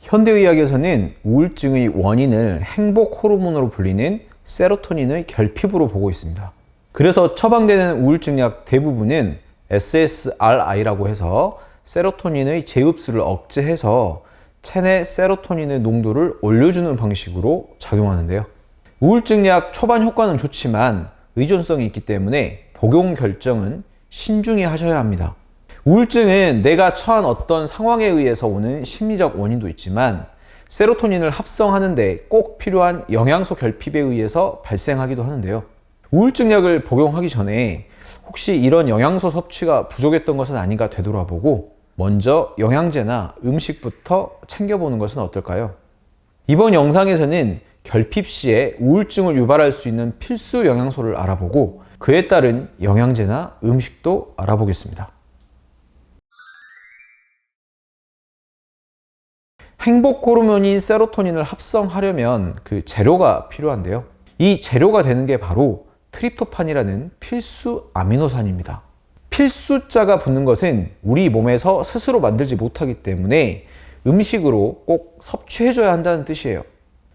현대의학에서는 우울증의 원인을 행복 호르몬으로 불리는 세로토닌의 결핍으로 보고 있습니다. 그래서 처방되는 우울증약 대부분은 SSRI라고 해서 세로토닌의 재흡수를 억제해서 체내 세로토닌의 농도를 올려주는 방식으로 작용하는데요. 우울증약 초반 효과는 좋지만 의존성이 있기 때문에 복용 결정은 신중히 하셔야 합니다. 우울증은 내가 처한 어떤 상황에 의해서 오는 심리적 원인도 있지만 세로토닌을 합성하는데 꼭 필요한 영양소 결핍에 의해서 발생하기도 하는데요. 우울증약을 복용하기 전에 혹시 이런 영양소 섭취가 부족했던 것은 아닌가 되돌아보고 먼저 영양제나 음식부터 챙겨보는 것은 어떨까요? 이번 영상에서는 결핍 시에 우울증을 유발할 수 있는 필수 영양소를 알아보고 그에 따른 영양제나 음식도 알아보겠습니다. 행복 호르몬인 세로토닌을 합성하려면 그 재료가 필요한데요. 이 재료가 되는 게 바로 트립토판이라는 필수 아미노산입니다. 필수자가 붙는 것은 우리 몸에서 스스로 만들지 못하기 때문에 음식으로 꼭 섭취해줘야 한다는 뜻이에요.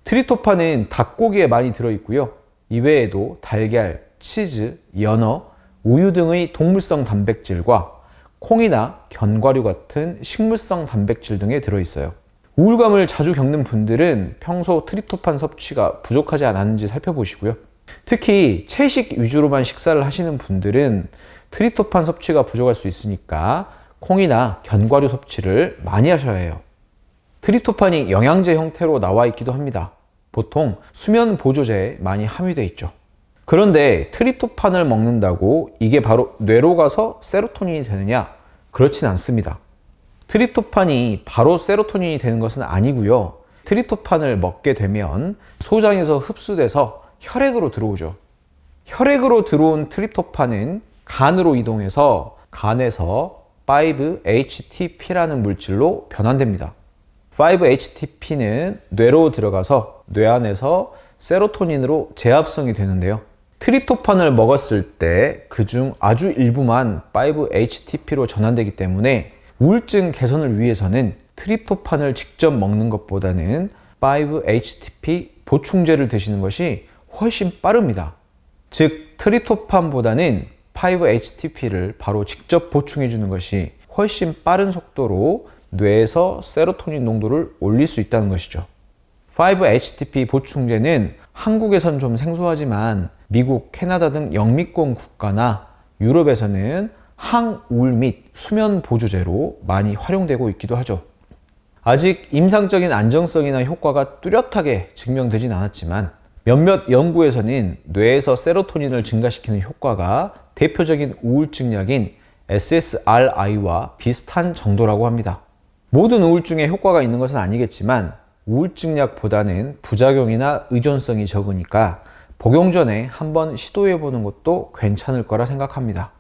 트립토판은 닭고기에 많이 들어있고요. 이외에도 달걀, 치즈, 연어, 우유 등의 동물성 단백질과 콩이나 견과류 같은 식물성 단백질 등에 들어있어요. 우울감을 자주 겪는 분들은 평소 트립토판 섭취가 부족하지 않았는지 살펴보시고요. 특히 채식 위주로만 식사를 하시는 분들은 트립토판 섭취가 부족할 수 있으니까 콩이나 견과류 섭취를 많이 하셔야 해요. 트립토판이 영양제 형태로 나와 있기도 합니다. 보통 수면 보조제에 많이 함유되어 있죠. 그런데 트립토판을 먹는다고 이게 바로 뇌로 가서 세로토닌이 되느냐? 그렇진 않습니다. 트립토판이 바로 세로토닌이 되는 것은 아니고요. 트립토판을 먹게 되면 소장에서 흡수돼서 혈액으로 들어오죠. 혈액으로 들어온 트립토판은 간으로 이동해서 간에서 5-HTP라는 물질로 변환됩니다. 5-HTP는 뇌로 들어가서 뇌 안에서 세로토닌으로 재합성이 되는데요. 트립토판을 먹었을 때 그중 아주 일부만 5-HTP로 전환되기 때문에 우울증 개선을 위해서는 트립토판을 직접 먹는 것보다는 5-HTP 보충제를 드시는 것이 훨씬 빠릅니다. 즉 트립토판보다는 5-HTP를 바로 직접 보충해 주는 것이 훨씬 빠른 속도로 뇌에서 세로토닌 농도를 올릴 수 있다는 것이죠. 5-HTP 보충제는 한국에선 좀 생소하지만 미국, 캐나다 등 영미권 국가나 유럽에서는 항우울 및 수면 보조제로 많이 활용되고 있기도 하죠. 아직 임상적인 안정성이나 효과가 뚜렷하게 증명되진 않았지만 몇몇 연구에서는 뇌에서 세로토닌을 증가시키는 효과가 대표적인 우울증 약인 SSRI와 비슷한 정도라고 합니다. 모든 우울증에 효과가 있는 것은 아니겠지만 우울증 약보다는 부작용이나 의존성이 적으니까 복용 전에 한번 시도해 보는 것도 괜찮을 거라 생각합니다.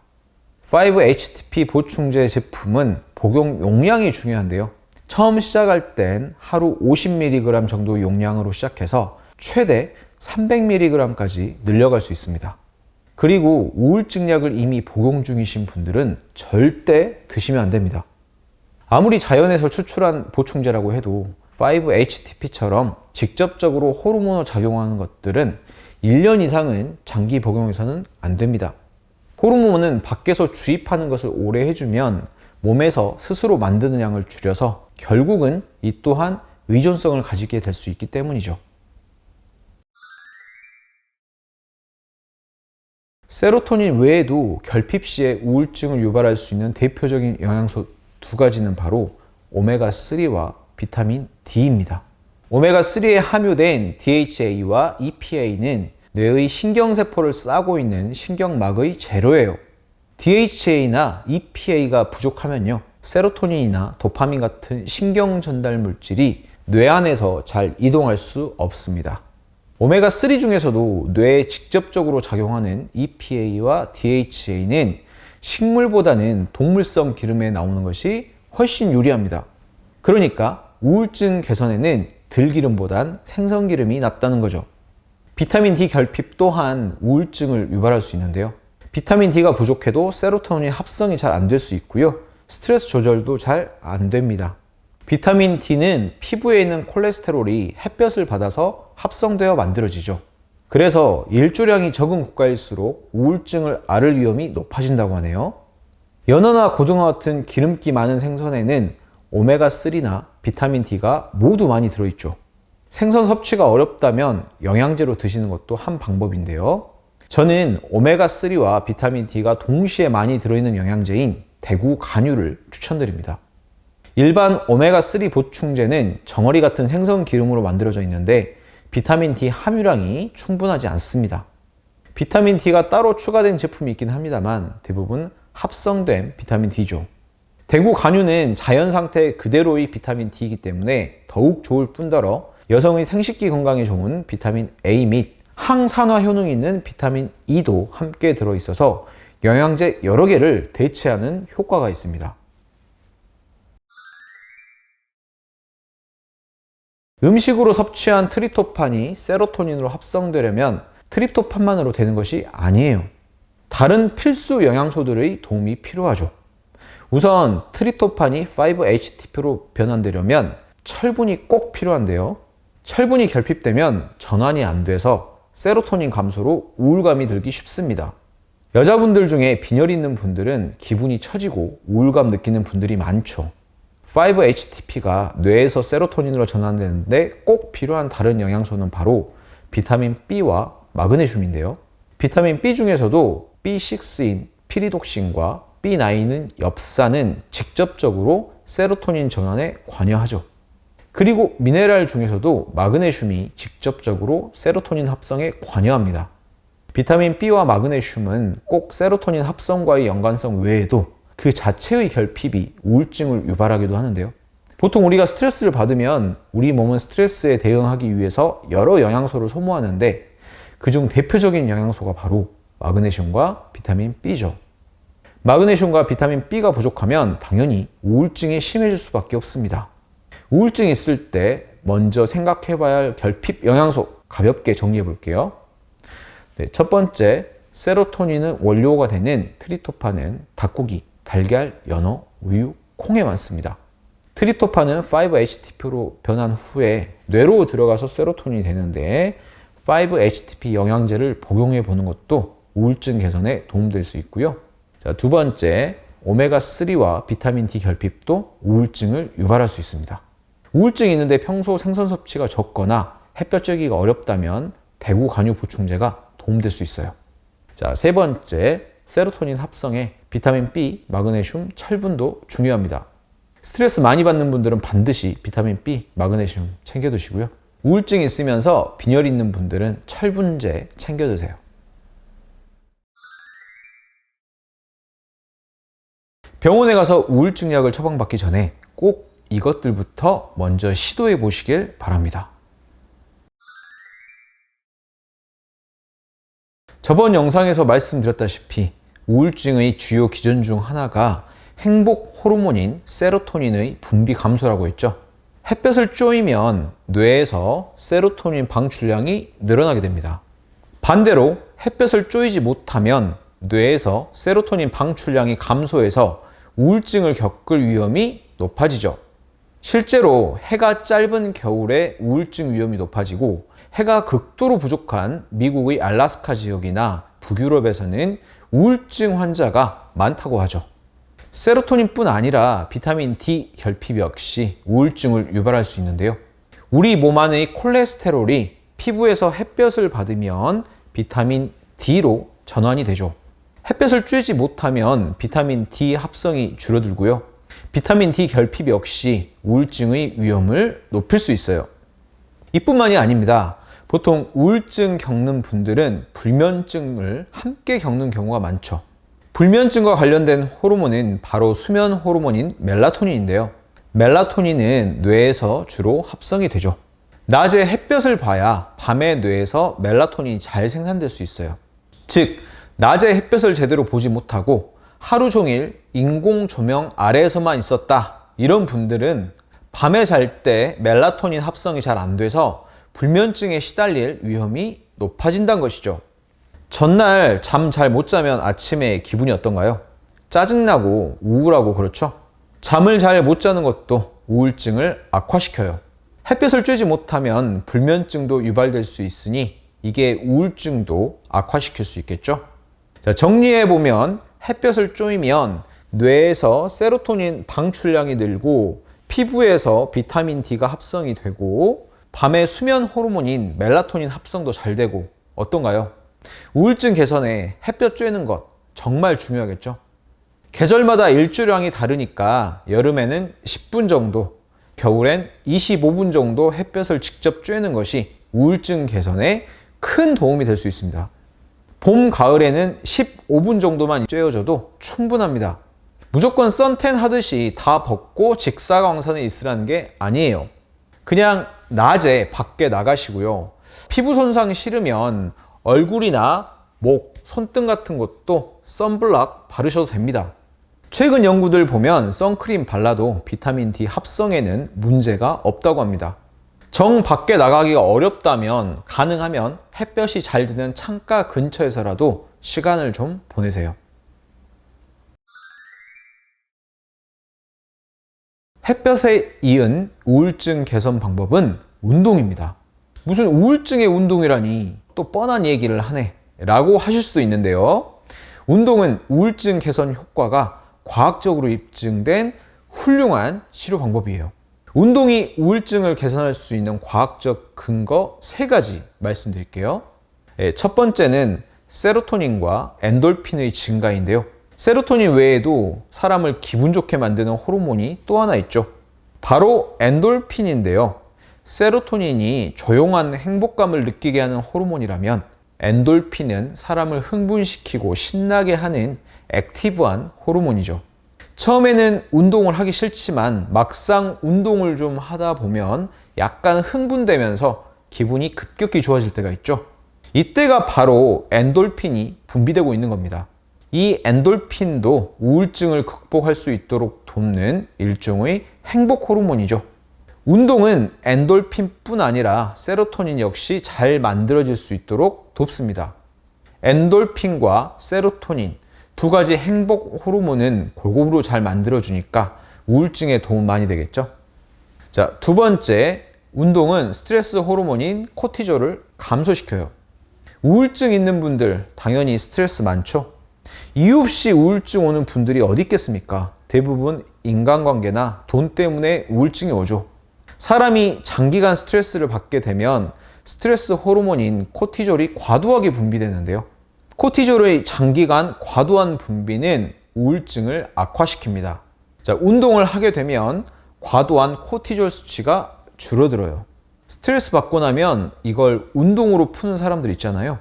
5-HTP 보충제 제품은 복용 용량이 중요한데요. 처음 시작할 땐 하루 50mg 정도 용량으로 시작해서 최대 300mg까지 늘려갈 수 있습니다. 그리고 우울증 약을 이미 복용 중이신 분들은 절대 드시면 안 됩니다. 아무리 자연에서 추출한 보충제라고 해도 5-HTP처럼 직접적으로 호르몬으로 작용하는 것들은 1년 이상은 장기 복용해서는 안 됩니다. 호르몬은 밖에서 주입하는 것을 오래 해주면 몸에서 스스로 만드는 양을 줄여서 결국은 이 또한 의존성을 가지게 될 수 있기 때문이죠. 세로토닌 외에도 결핍 시에 우울증을 유발할 수 있는 대표적인 영양소 두 가지는 바로 오메가3와 비타민 D입니다. 오메가3에 함유된 DHA와 EPA는 뇌의 신경세포를 싸고 있는 신경막의 재료예요. DHA나 EPA가 부족하면요, 세로토닌이나 도파민 같은 신경 전달 물질이 뇌 안에서 잘 이동할 수 없습니다. 오메가3 중에서도 뇌에 직접적으로 작용하는 EPA와 DHA는 식물보다는 동물성 기름에 나오는 것이 훨씬 유리합니다. 그러니까 우울증 개선에는 들기름보단 생선기름이 낫다는 거죠. 비타민 D 결핍 또한 우울증을 유발할 수 있는데요. 비타민 D가 부족해도 세로토닌 합성이 잘 안 될 수 있고요. 스트레스 조절도 잘 안 됩니다. 비타민 D는 피부에 있는 콜레스테롤이 햇볕을 받아서 합성되어 만들어지죠. 그래서 일조량이 적은 국가일수록 우울증을 앓을 위험이 높아진다고 하네요. 연어나 고등어 같은 기름기 많은 생선에는 오메가3나 비타민 D가 모두 많이 들어있죠. 생선 섭취가 어렵다면 영양제로 드시는 것도 한 방법인데요. 저는 오메가3와 비타민 D가 동시에 많이 들어있는 영양제인 대구 간유를 추천드립니다. 일반 오메가3 보충제는 정어리 같은 생선 기름으로 만들어져 있는데 비타민 D 함유량이 충분하지 않습니다. 비타민 D가 따로 추가된 제품이 있긴 합니다만 대부분 합성된 비타민 D죠. 대구 간유는 자연 상태 그대로의 비타민 D이기 때문에 더욱 좋을 뿐더러 여성의 생식기 건강에 좋은 비타민 A 및 항산화 효능이 있는 비타민 E도 함께 들어있어서 영양제 여러 개를 대체하는 효과가 있습니다. 음식으로 섭취한 트립토판이 세로토닌으로 합성되려면 트립토판만으로 되는 것이 아니에요. 다른 필수 영양소들의 도움이 필요하죠. 우선 트립토판이 5-HTP로 변환되려면 철분이 꼭 필요한데요. 철분이 결핍되면 전환이 안 돼서 세로토닌 감소로 우울감이 들기 쉽습니다. 여자분들 중에 빈혈이 있는 분들은 기분이 처지고 우울감 느끼는 분들이 많죠. 5-HTP가 뇌에서 세로토닌으로 전환되는데 꼭 필요한 다른 영양소는 바로 비타민 B와 마그네슘인데요. 비타민 B 중에서도 B6인 피리독신과 B9은 엽산은 직접적으로 세로토닌 전환에 관여하죠. 그리고 미네랄 중에서도 마그네슘이 직접적으로 세로토닌 합성에 관여합니다. 비타민 B와 마그네슘은 꼭 세로토닌 합성과의 연관성 외에도 그 자체의 결핍이 우울증을 유발하기도 하는데요. 보통 우리가 스트레스를 받으면 우리 몸은 스트레스에 대응하기 위해서 여러 영양소를 소모하는데 그중 대표적인 영양소가 바로 마그네슘과 비타민 B죠. 마그네슘과 비타민 B가 부족하면 당연히 우울증이 심해질 수밖에 없습니다. 우울증이 있을 때 먼저 생각해봐야 할 결핍 영양소 가볍게 정리해 볼게요. 네, 첫 번째, 세로토닌의 원료가 되는 트립토판은 닭고기, 달걀, 연어, 우유, 콩에 많습니다. 트립토판은 5-HTP로 변한 후에 뇌로 들어가서 세로토닌이 되는데 5-HTP 영양제를 복용해 보는 것도 우울증 개선에 도움될 수 있고요. 자, 두 번째, 오메가3와 비타민 D 결핍도 우울증을 유발할 수 있습니다. 우울증이 있는데 평소 생선 섭취가 적거나 햇볕 쬐기가 어렵다면 대구 간유 보충제가 도움될 수 있어요. 자, 세 번째, 세로토닌 합성에 비타민 B, 마그네슘, 철분도 중요합니다. 스트레스 많이 받는 분들은 반드시 비타민 B, 마그네슘 챙겨 드시고요. 우울증이 있으면서 빈혈이 있는 분들은 철분제 챙겨 드세요. 병원에 가서 우울증 약을 처방받기 전에 꼭 이것들부터 먼저 시도해 보시길 바랍니다. 저번 영상에서 말씀드렸다시피 우울증의 주요 기전 중 하나가 행복 호르몬인 세로토닌의 분비 감소라고 했죠. 햇볕을 쬐면 뇌에서 세로토닌 방출량이 늘어나게 됩니다. 반대로 햇볕을 쬐지 못하면 뇌에서 세로토닌 방출량이 감소해서 우울증을 겪을 위험이 높아지죠. 실제로 해가 짧은 겨울에 우울증 위험이 높아지고 해가 극도로 부족한 미국의 알래스카 지역이나 북유럽에서는 우울증 환자가 많다고 하죠. 세로토닌뿐 아니라 비타민 D 결핍 역시 우울증을 유발할 수 있는데요. 우리 몸 안의 콜레스테롤이 피부에서 햇볕을 받으면 비타민 D로 전환이 되죠. 햇볕을 쬐지 못하면 비타민 D 합성이 줄어들고요. 비타민 D 결핍 역시 우울증의 위험을 높일 수 있어요. 이뿐만이 아닙니다. 보통 우울증 겪는 분들은 불면증을 함께 겪는 경우가 많죠. 불면증과 관련된 호르몬은 바로 수면 호르몬인 멜라토닌인데요. 멜라토닌은 뇌에서 주로 합성이 되죠. 낮에 햇볕을 봐야 밤에 뇌에서 멜라토닌이 잘 생산될 수 있어요. 즉, 낮에 햇볕을 제대로 보지 못하고 하루 종일 인공 조명 아래에서만 있었다. 이런 분들은 밤에 잘 때 멜라토닌 합성이 잘 안 돼서 불면증에 시달릴 위험이 높아진다는 것이죠. 전날 잠 잘 못 자면 아침에 기분이 어떤가요? 짜증나고 우울하고 그렇죠? 잠을 잘 못 자는 것도 우울증을 악화시켜요. 햇볕을 쬐지 못하면 불면증도 유발될 수 있으니 이게 우울증도 악화시킬 수 있겠죠. 자, 정리해보면 햇볕을 쬐면 뇌에서 세로토닌 방출량이 늘고 피부에서 비타민 D가 합성이 되고 밤에 수면 호르몬인 멜라토닌 합성도 잘 되고 어떤가요? 우울증 개선에 햇볕 쬐는 것 정말 중요하겠죠. 계절마다 일조량이 다르니까 여름에는 10분 정도, 겨울엔 25분 정도 햇볕을 직접 쬐는 것이 우울증 개선에 큰 도움이 될 수 있습니다. 봄, 가을에는 15분 정도만 쬐어줘도 충분합니다. 무조건 선텐 하듯이 다 벗고 직사광선에 있으라는 게 아니에요. 그냥 낮에 밖에 나가시고요. 피부 손상이 싫으면 얼굴이나 목, 손등 같은 곳도 선블락 바르셔도 됩니다. 최근 연구들 보면 선크림 발라도 비타민 D 합성에는 문제가 없다고 합니다. 정 밖에 나가기가 어렵다면 가능하면 햇볕이 잘 드는 창가 근처에서라도 시간을 좀 보내세요. 햇볕에 이은 우울증 개선 방법은 운동입니다. 무슨 우울증의 운동이라니 또 뻔한 얘기를 하네 라고 하실 수도 있는데요. 운동은 우울증 개선 효과가 과학적으로 입증된 훌륭한 치료 방법이에요. 운동이 우울증을 개선할 수 있는 과학적 근거 3가지 말씀드릴게요. 첫 번째는 세로토닌과 엔돌핀의 증가인데요. 세로토닌 외에도 사람을 기분 좋게 만드는 호르몬이 또 하나 있죠. 바로 엔돌핀인데요. 세로토닌이 조용한 행복감을 느끼게 하는 호르몬이라면 엔돌핀은 사람을 흥분시키고 신나게 하는 액티브한 호르몬이죠. 처음에는 운동을 하기 싫지만 막상 운동을 좀 하다 보면 약간 흥분되면서 기분이 급격히 좋아질 때가 있죠. 이때가 바로 엔돌핀이 분비되고 있는 겁니다. 이 엔돌핀도 우울증을 극복할 수 있도록 돕는 일종의 행복 호르몬이죠. 운동은 엔돌핀뿐 아니라 세로토닌 역시 잘 만들어질 수 있도록 돕습니다. 엔돌핀과 세로토닌 두 가지 행복 호르몬은 골고루 잘 만들어주니까 우울증에 도움 많이 되겠죠. 자, 두 번째, 운동은 스트레스 호르몬인 코티졸을 감소시켜요. 우울증 있는 분들 당연히 스트레스 많죠. 이유 없이 우울증 오는 분들이 어디 있겠습니까? 대부분 인간관계나 돈 때문에 우울증이 오죠. 사람이 장기간 스트레스를 받게 되면 스트레스 호르몬인 코티졸이 과도하게 분비되는데요. 코티졸의 장기간 과도한 분비는 우울증을 악화시킵니다. 자, 운동을 하게 되면 과도한 코티졸 수치가 줄어들어요. 스트레스 받고 나면 이걸 운동으로 푸는 사람들 있잖아요.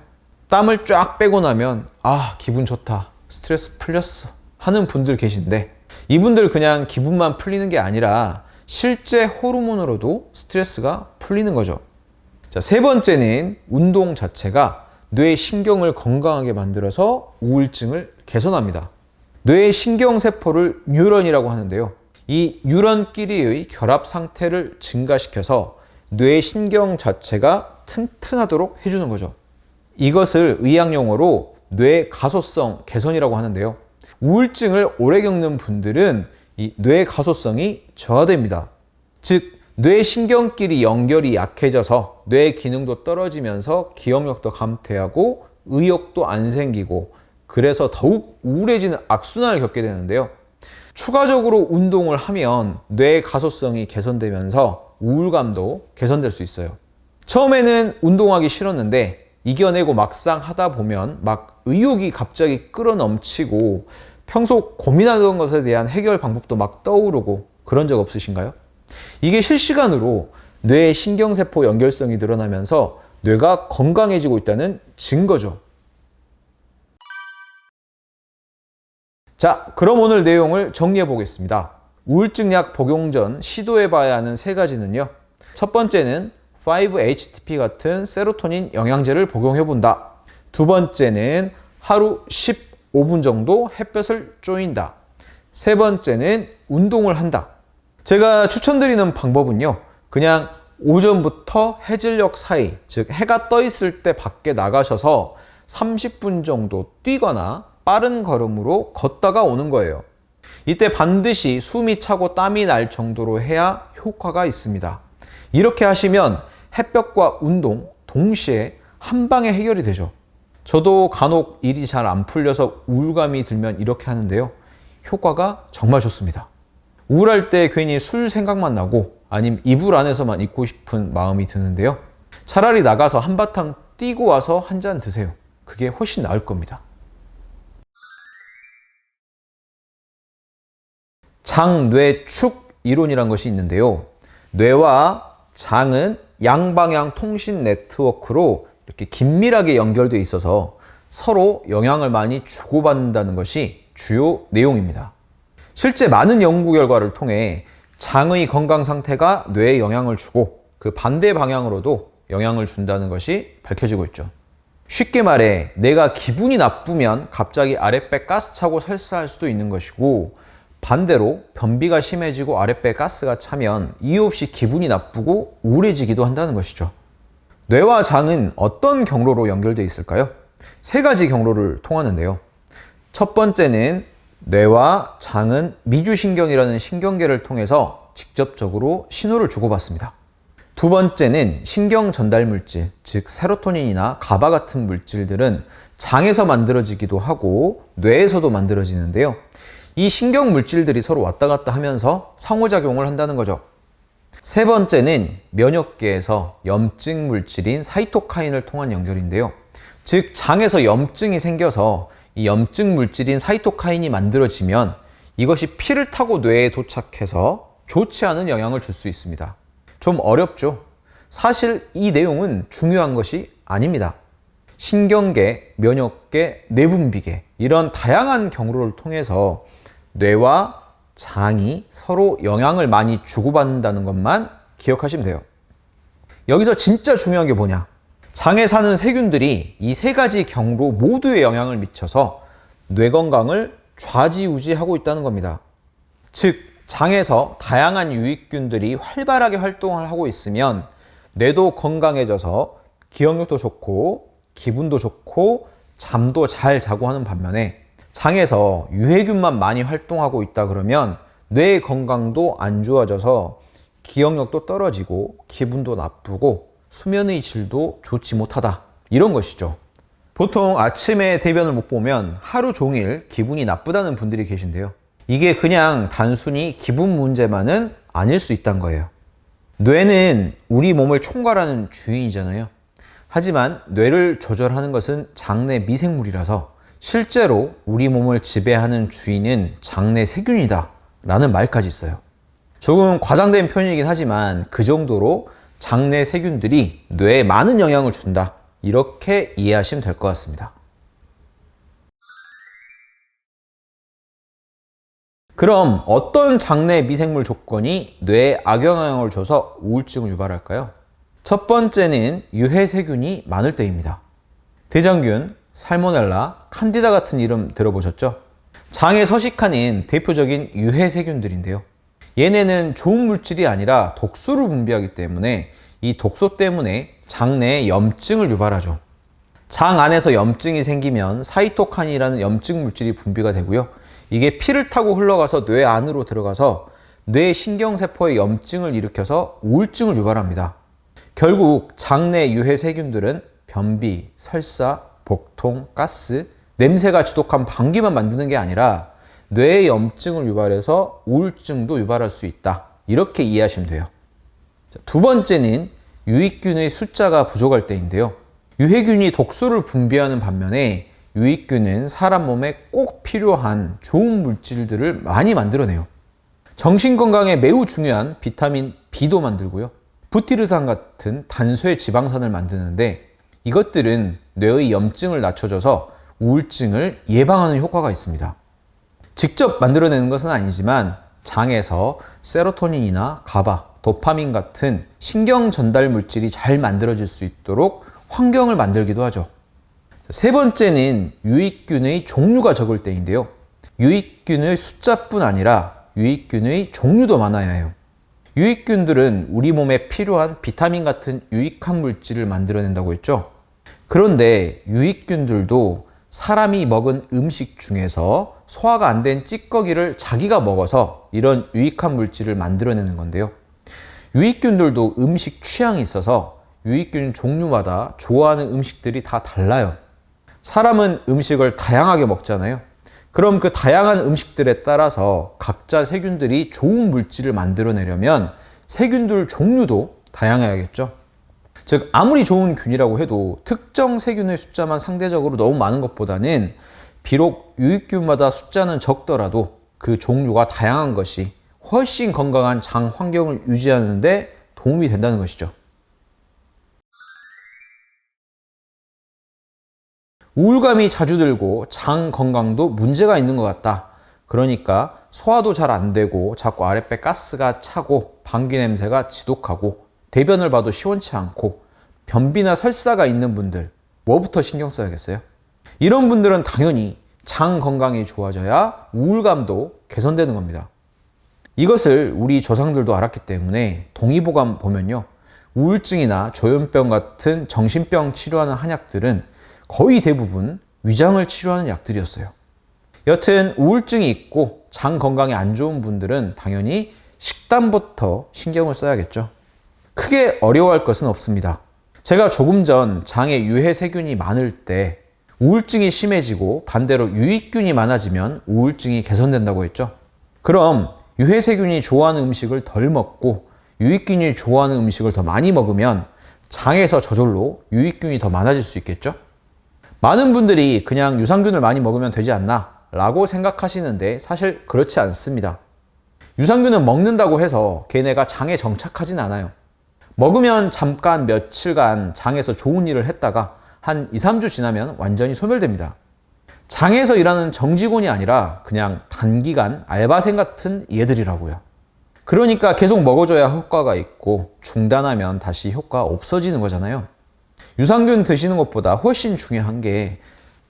땀을 쫙 빼고 나면 기분 좋다, 스트레스 풀렸어 하는 분들 계신데 이분들 그냥 기분만 풀리는 게 아니라 실제 호르몬으로도 스트레스가 풀리는 거죠. 자, 세 번째는 운동 자체가 뇌 신경을 건강하게 만들어서 우울증을 개선합니다. 뇌 신경세포를 뉴런이라고 하는데요. 이 뉴런끼리의 결합 상태를 증가시켜서 뇌 신경 자체가 튼튼하도록 해주는 거죠. 이것을 의학용어로 뇌 가소성 개선이라고 하는데요. 우울증을 오래 겪는 분들은 이 뇌 가소성이 저하됩니다. 즉, 뇌 신경끼리 연결이 약해져서 뇌 기능도 떨어지면서 기억력도 감퇴하고 의욕도 안 생기고 그래서 더욱 우울해지는 악순환을 겪게 되는데요. 추가적으로 운동을 하면 뇌 가소성이 개선되면서 우울감도 개선될 수 있어요. 처음에는 운동하기 싫었는데 이겨내고 막상 하다 보면 막 의욕이 갑자기 끌어넘치고 평소 고민하던 것에 대한 해결 방법도 막 떠오르고 그런 적 없으신가요? 이게 실시간으로 뇌 신경세포 연결성이 늘어나면서 뇌가 건강해지고 있다는 증거죠. 자, 그럼 오늘 내용을 정리해 보겠습니다. 우울증약 복용 전 시도해 봐야 하는 3가지는요. 첫 번째는 5-HTP 같은 세로토닌 영양제를 복용해 본다. 두 번째는 하루 15분 정도 햇볕을 쬐인다. 세 번째는 운동을 한다. 제가 추천드리는 방법은요, 그냥 오전부터 해질녘 사이, 즉 해가 떠 있을 때 밖에 나가셔서 30분 정도 뛰거나 빠른 걸음으로 걷다가 오는 거예요. 이때 반드시 숨이 차고 땀이 날 정도로 해야 효과가 있습니다. 이렇게 하시면 햇볕과 운동 동시에 한 방에 해결이 되죠. 저도 간혹 일이 잘 안 풀려서 우울감이 들면 이렇게 하는데요. 효과가 정말 좋습니다. 우울할 때 괜히 술 생각만 나고 아니면 이불 안에서만 있고 싶은 마음이 드는데요. 차라리 나가서 한바탕 뛰고 와서 한 잔 드세요. 그게 훨씬 나을 겁니다. 장뇌축 이론이란 것이 있는데요. 뇌와 장은 양방향 통신 네트워크로 이렇게 긴밀하게 연결되어 있어서 서로 영향을 많이 주고받는다는 것이 주요 내용입니다. 실제 많은 연구 결과를 통해 장의 건강 상태가 뇌에 영향을 주고 그 반대 방향으로도 영향을 준다는 것이 밝혀지고 있죠. 쉽게 말해 내가 기분이 나쁘면 갑자기 아랫배 가스 차고 설사할 수도 있는 것이고, 반대로 변비가 심해지고 아랫배 가스가 차면 이유 없이 기분이 나쁘고 우울해지기도 한다는 것이죠. 뇌와 장은 어떤 경로로 연결되어 있을까요? 세 가지 경로를 통하는데요. 첫 번째는 뇌와 장은 미주신경이라는 신경계를 통해서 직접적으로 신호를 주고받습니다. 두 번째는 신경 전달 물질, 즉 세로토닌이나 가바 같은 물질들은 장에서 만들어지기도 하고 뇌에서도 만들어지는데요. 이 신경 물질들이 서로 왔다 갔다 하면서 상호작용을 한다는 거죠. 세 번째는 면역계에서 염증 물질인 사이토카인을 통한 연결인데요. 즉 장에서 염증이 생겨서 이 염증 물질인 사이토카인이 만들어지면 이것이 피를 타고 뇌에 도착해서 좋지 않은 영향을 줄 수 있습니다. 좀 어렵죠? 사실 이 내용은 중요한 것이 아닙니다. 신경계, 면역계, 내분비계 이런 다양한 경로를 통해서 뇌와 장이 서로 영향을 많이 주고받는다는 것만 기억하시면 돼요. 여기서 진짜 중요한 게 뭐냐? 장에 사는 세균들이 이 세 가지 경로 모두에 영향을 미쳐서 뇌 건강을 좌지우지하고 있다는 겁니다. 즉, 장에서 다양한 유익균들이 활발하게 활동을 하고 있으면 뇌도 건강해져서 기억력도 좋고 기분도 좋고 잠도 잘 자고 하는 반면에, 장에서 유해균만 많이 활동하고 있다 그러면 뇌 건강도 안 좋아져서 기억력도 떨어지고 기분도 나쁘고 수면의 질도 좋지 못하다, 이런 것이죠. 보통 아침에 대변을 못 보면 하루 종일 기분이 나쁘다는 분들이 계신데요. 이게 그냥 단순히 기분 문제만은 아닐 수 있다는 거예요. 뇌는 우리 몸을 총괄하는 주인이잖아요. 하지만 뇌를 조절하는 것은 장내 미생물이라서 실제로 우리 몸을 지배하는 주인은 장내 세균이다 라는 말까지 있어요. 조금 과장된 표현이긴 하지만 그 정도로 장내 세균들이 뇌에 많은 영향을 준다, 이렇게 이해하시면 될 것 같습니다. 그럼 어떤 장내 미생물 조건이 뇌에 악영향을 줘서 우울증을 유발할까요? 첫 번째는 유해세균이 많을 때입니다. 대장균, 살모넬라, 칸디다 같은 이름 들어보셨죠? 장에 서식하는 대표적인 유해세균들인데요. 얘네는 좋은 물질이 아니라 독소를 분비하기 때문에 이 독소 때문에 장내에 염증을 유발하죠. 장 안에서 염증이 생기면 사이토카닌이라는 염증 물질이 분비가 되고요. 이게 피를 타고 흘러가서 뇌 안으로 들어가서 뇌 신경세포에 염증을 일으켜서 우울증을 유발합니다. 결국 장내 유해세균들은 변비, 설사, 복통, 가스, 냄새가 지독한 방귀만 만드는 게 아니라 뇌에 염증을 유발해서 우울증도 유발할 수 있다, 이렇게 이해하시면 돼요. 두 번째는 유익균의 숫자가 부족할 때인데요. 유해균이 독소를 분비하는 반면에 유익균은 사람 몸에 꼭 필요한 좋은 물질들을 많이 만들어내요. 정신건강에 매우 중요한 비타민 B도 만들고요. 부티르산 같은 단소의 지방산을 만드는데 이것들은 뇌의 염증을 낮춰줘서 우울증을 예방하는 효과가 있습니다. 직접 만들어내는 것은 아니지만 장에서 세로토닌이나 가바, 도파민 같은 신경 전달 물질이 잘 만들어질 수 있도록 환경을 만들기도 하죠. 세 번째는 유익균의 종류가 적을 때인데요. 유익균의 숫자뿐 아니라 유익균의 종류도 많아야 해요. 유익균들은 우리 몸에 필요한 비타민 같은 유익한 물질을 만들어낸다고 했죠. 그런데 유익균들도 사람이 먹은 음식 중에서 소화가 안 된 찌꺼기를 자기가 먹어서 이런 유익한 물질을 만들어내는 건데요. 유익균들도 음식 취향이 있어서 유익균 종류마다 좋아하는 음식들이 다 달라요. 사람은 음식을 다양하게 먹잖아요. 그럼 그 다양한 음식들에 따라서 각자 세균들이 좋은 물질을 만들어내려면 세균들 종류도 다양해야겠죠. 즉 아무리 좋은 균이라고 해도 특정 세균의 숫자만 상대적으로 너무 많은 것보다는 비록 유익균마다 숫자는 적더라도 그 종류가 다양한 것이 훨씬 건강한 장 환경을 유지하는 데 도움이 된다는 것이죠. 우울감이 자주 들고 장 건강도 문제가 있는 것 같다. 그러니까 소화도 잘 안 되고 자꾸 아랫배 가스가 차고 방귀 냄새가 지독하고 대변을 봐도 시원치 않고 변비나 설사가 있는 분들 뭐부터 신경 써야겠어요? 이런 분들은 당연히 장 건강이 좋아져야 우울감도 개선되는 겁니다. 이것을 우리 조상들도 알았기 때문에 동의보감 보면요. 우울증이나 조현병 같은 정신병 치료하는 한약들은 거의 대부분 위장을 치료하는 약들이었어요. 여튼 우울증이 있고 장 건강이 안 좋은 분들은 당연히 식단부터 신경을 써야겠죠. 크게 어려워할 것은 없습니다. 제가 조금 전 장에 유해 세균이 많을 때 우울증이 심해지고 반대로 유익균이 많아지면 우울증이 개선된다고 했죠. 그럼 유해 세균이 좋아하는 음식을 덜 먹고 유익균이 좋아하는 음식을 더 많이 먹으면 장에서 저절로 유익균이 더 많아질 수 있겠죠? 많은 분들이 그냥 유산균을 많이 먹으면 되지 않나 라고 생각하시는데 사실 그렇지 않습니다. 유산균은 먹는다고 해서 걔네가 장에 정착하진 않아요. 먹으면 잠깐 며칠간 장에서 좋은 일을 했다가 한 2, 3주 지나면 완전히 소멸됩니다. 장에서 일하는 정직원이 아니라 그냥 단기간 알바생 같은 얘들이라고요. 그러니까 계속 먹어줘야 효과가 있고 중단하면 다시 효과가 없어지는 거잖아요. 유산균 드시는 것보다 훨씬 중요한 게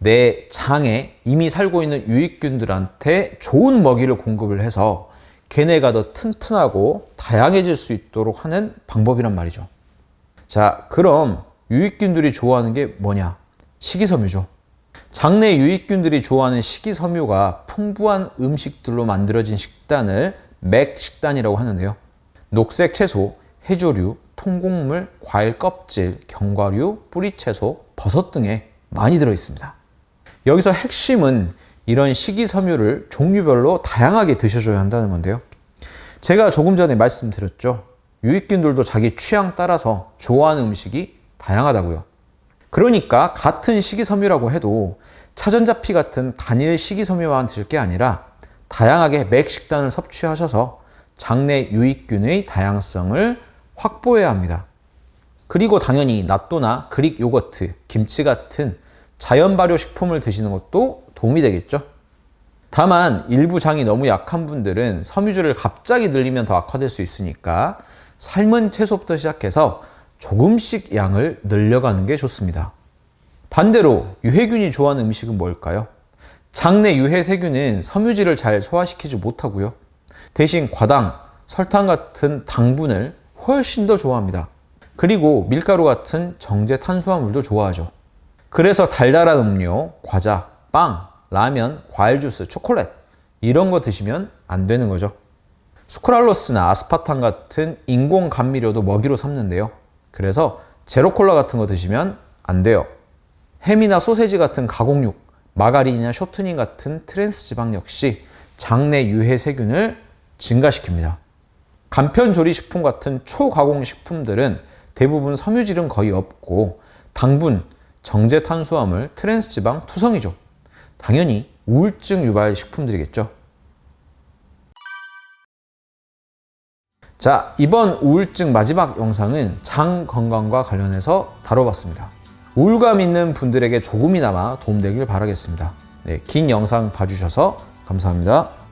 내 장에 이미 살고 있는 유익균들한테 좋은 먹이를 공급을 해서 걔네가 더 튼튼하고 다양해질 수 있도록 하는 방법이란 말이죠. 자, 그럼 유익균들이 좋아하는 게 뭐냐? 식이섬유죠. 장내 유익균들이 좋아하는 식이섬유가 풍부한 음식들로 만들어진 식단을 맥식단이라고 하는데요. 녹색 채소, 해조류, 통곡물, 과일 껍질, 견과류, 뿌리채소, 버섯 등에 많이 들어 있습니다. 여기서 핵심은 이런 식이섬유를 종류별로 다양하게 드셔줘야 한다는 건데요. 제가 조금 전에 말씀드렸죠. 유익균들도 자기 취향 따라서 좋아하는 음식이 다양하다고요. 그러니까 같은 식이섬유라고 해도 차전자피 같은 단일 식이섬유만 드실 게 아니라 다양하게 맥식단을 섭취하셔서 장내 유익균의 다양성을 확보해야 합니다. 그리고 당연히 낫또나 그릭 요거트, 김치 같은 자연 발효 식품을 드시는 것도 도움이 되겠죠. 다만 일부 장이 너무 약한 분들은 섬유질을 갑자기 늘리면 더 악화될 수 있으니까 삶은 채소부터 시작해서 조금씩 양을 늘려가는 게 좋습니다. 반대로 유해균이 좋아하는 음식은 뭘까요? 장내 유해 세균은 섬유질을 잘 소화시키지 못하고요. 대신 과당, 설탕 같은 당분을 훨씬 더 좋아합니다. 그리고 밀가루 같은 정제 탄수화물도 좋아하죠. 그래서 달달한 음료, 과자, 빵, 라면, 과일 주스, 초콜릿 이런 거 드시면 안 되는 거죠. 수크랄로스나 아스파탐 같은 인공 감미료도 먹이로 삼는데요. 그래서 제로콜라 같은 거 드시면 안 돼요. 햄이나 소세지 같은 가공육, 마가린이나 쇼트닝 같은 트랜스 지방 역시 장내 유해 세균을 증가시킵니다. 간편조리 식품 같은 초가공 식품들은 대부분 섬유질은 거의 없고 당분, 정제 탄수화물, 트랜스 지방 투성이죠. 당연히 우울증 유발 식품들이겠죠. 자, 이번 우울증 마지막 영상은 장 건강과 관련해서 다뤄봤습니다. 우울감 있는 분들에게 조금이나마 도움되길 바라겠습니다. 네, 긴 영상 봐주셔서 감사합니다.